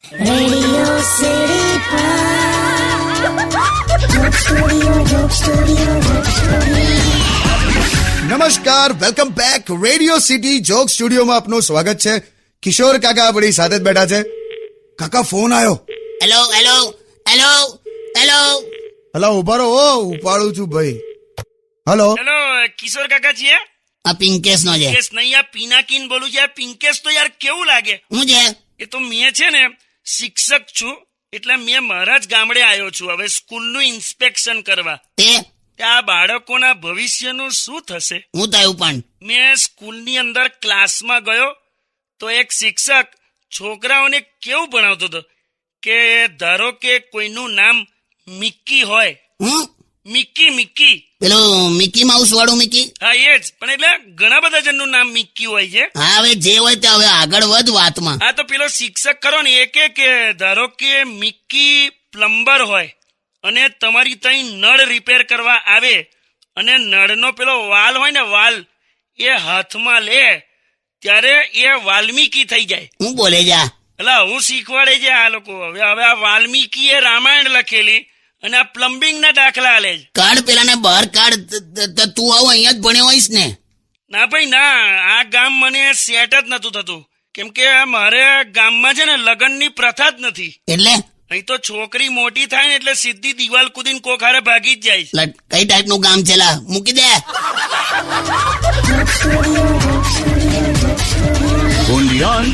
Radio city નમસ્કાર, welcome back. Radio city joke સ્ટુડિયોમાં આપનું સ્વાગત છે. કિશોર કાકા આપણી સાથે જ બેઠા છે. કાકા, ફોન આવ્યો. હેલો હેલો હેલો હેલો હલા, ઉભા રહો. ઉપાડું છું ભાઈ. હલો. હેલો, કિશોર કાકા છીએ? આ પિંકેશ નો છે. પિંકેશ નહીં, આ પિનાકીન બોલું છે. આ પિંકેશ તો યાર કેવું લાગે. હું છે? એ તો મેં છે ને શિક્ષક છું, એટલે મેં મારા જ ગામડે આવ્યો છું હવે સ્કૂલનું ઇન્સ્પેક્શન કરવા. તે આ બાળકોના ભવિષ્યનું શું થશે? હું થયું પણ મેં સ્કૂલની અંદર ક્લાસમાં ગયો તો એક શિક્ષક છોકરાઓને કેવું ભણાવતો હતો કે ધારો કે કોઈનું નામ મિક્કી હોય. હું મિક્કી મિક્કી પેલું મિકી માઉસ વાળું મિકી. હા, એ જ. પણ એટલે ઘણા બધા જણનું નામ મિક્કી હોય છે. હા, હવે જે હોય તે હવે આગળ વધ વાતમાં. હા, તો પેલો શિક્ષક ખરો ને એ કે ધારો કે મિક્કી પ્લમ્બર હોય અને તમારી ત્યાં નળ રિપેર કરવા આવે અને નળનો પેલો વાલ હોય ને વાલ એ હાથમાં લે ત્યારે એ વાલ્મીકી થઈ જાય. હું બોલે જા. એટલે હું શીખવાડે છે આ લોકો. હવે આ વાલ્મીકી એ રામાયણ લખેલી અને આ પ્લમ્બિંગ ના દાખલા આલે છે. કાઢ પેલાને બહાર કાઢ. તું આવો અહીંયા જ ભણ્યો હોઈશ ને? ના ભાઈ ના, આ ગામ મને સેટ જ નતું થતું કેમ કે મારે ગામમાં છે ને લગ્નની પ્રથા જ નથી. એટલે અહીં તો છોકરી મોટી થાય ને એટલે સીધી દિવાલ કૂદીને કોખારે ભાગી જ જાય છે. કઈ ટાઈપ નું ગામ છે લા? મૂકી દે. Only on